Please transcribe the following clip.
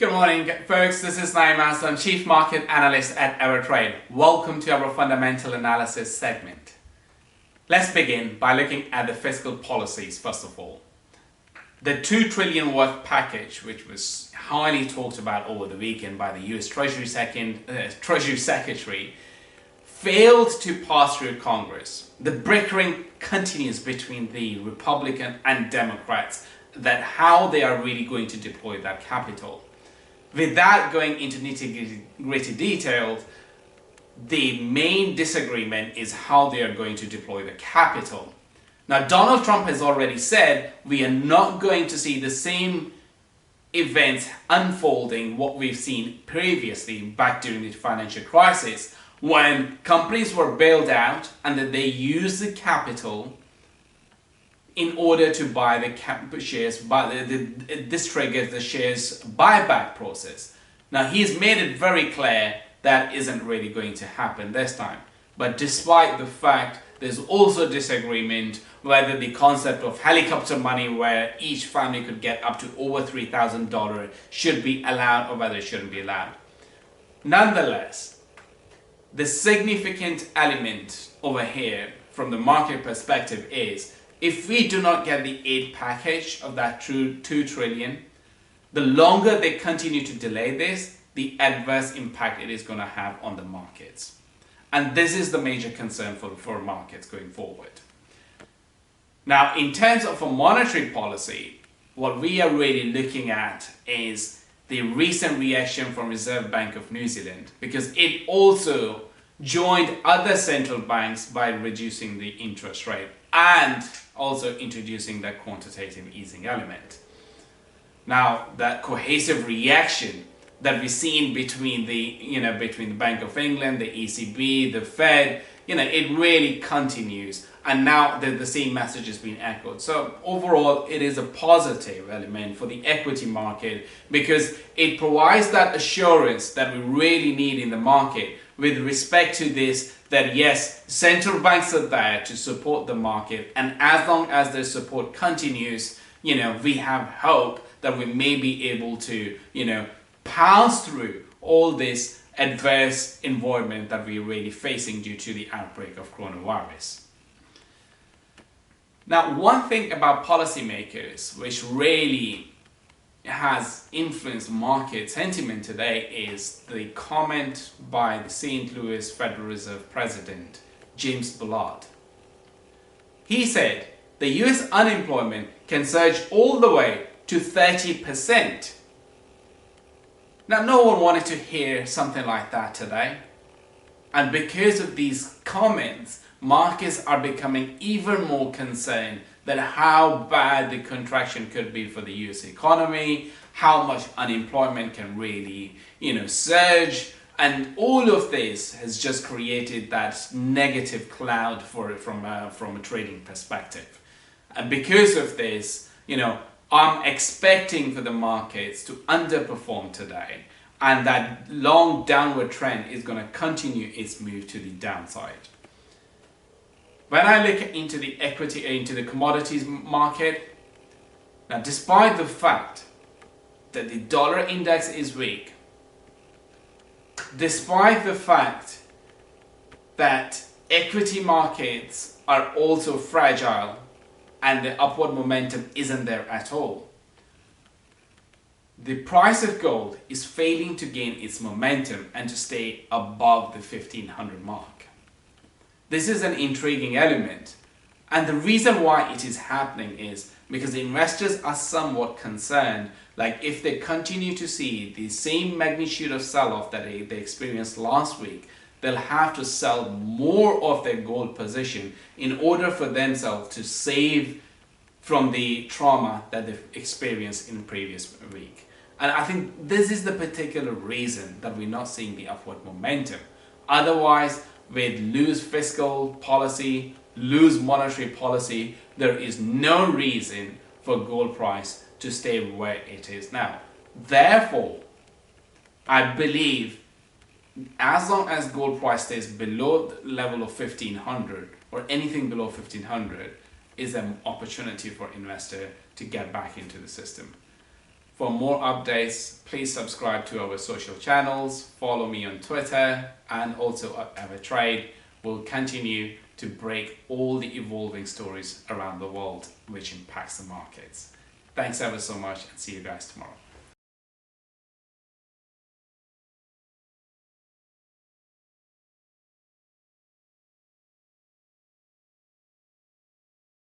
Good morning, folks. This is Naeem Aslam, Chief Market Analyst at AvaTrade. Welcome to our Fundamental Analysis segment. Let's begin by looking at the fiscal policies first of all. The $2 trillion worth package, which was highly talked about over the weekend by the US Treasury Secretary, failed to pass through Congress. The bickering continues between the Republican and Democrats that how they are really going to deploy that capital. Without going into nitty-gritty details, the main disagreement is how they are going to deploy the capital. Now, Donald Trump has already said we are not going to see the same events unfolding what we've seen previously back during the financial crisis, when companies were bailed out and that they used the capital in order to buy the shares. This triggers the shares buyback process. Now, he's made it very clear that isn't really going to happen this time. But despite the fact, there's also disagreement whether the concept of helicopter money, where each family could get up to over $3,000, should be allowed or whether it shouldn't be allowed. Nonetheless, the significant element over here from the market perspective is, if we do not get the aid package of that $2 trillion, the longer they continue to delay this, the adverse impact it is going to have on the markets. And this is the major concern for markets going forward. Now, in terms of a monetary policy, what we are really looking at is the recent reaction from Reserve Bank of New Zealand, because it also joined other central banks by reducing the interest rate and also introducing that quantitative easing element. Now, that cohesive reaction that we've seen between the Bank of England, the ECB, the Fed, it really continues. And now the same message is being echoed. So overall, it is a positive element for the equity market because it provides that assurance that we really need in the market with respect to this, that yes, central banks are there to support the market. And as long as their support continues, we have hope that we may be able to, pass through all this adverse environment that we're really facing due to the outbreak of coronavirus. Now, one thing about policymakers which really has influenced market sentiment today is the comment by the St. Louis Federal Reserve President, James Bullard. He said the US unemployment can surge all the way to 30%. Now, no one wanted to hear something like that today. And because of these comments, markets are becoming even more concerned that how bad the contraction could be for the US economy, how much unemployment can really, surge. And all of this has just created that negative cloud from a trading perspective. And because of this, I'm expecting for the markets to underperform today, and that long downward trend is going to continue its move to the downside. When I look into the commodities market, now despite the fact that the dollar index is weak, despite the fact that equity markets are also fragile and the upward momentum isn't there at all, the price of gold is failing to gain its momentum and to stay above the 1500 mark. This is an intriguing element, and the reason why it is happening is because investors are somewhat concerned, like if they continue to see the same magnitude of sell-off that they experienced last week, they'll have to sell more of their gold position in order for themselves to save from the trauma that they've experienced in the previous week. And I think this is the particular reason that we're not seeing the upward momentum. Otherwise, with loose fiscal policy, loose monetary policy, there is no reason for gold price to stay where it is now. Therefore, I believe as long as gold price stays below the level of 1500 or anything below 1500 is an opportunity for investor to get back into the system. For more updates, please subscribe to our social channels, follow me on Twitter, and also at AvaTrade. We'll continue to break all the evolving stories around the world which impacts the markets. Thanks ever so much, and see you guys tomorrow.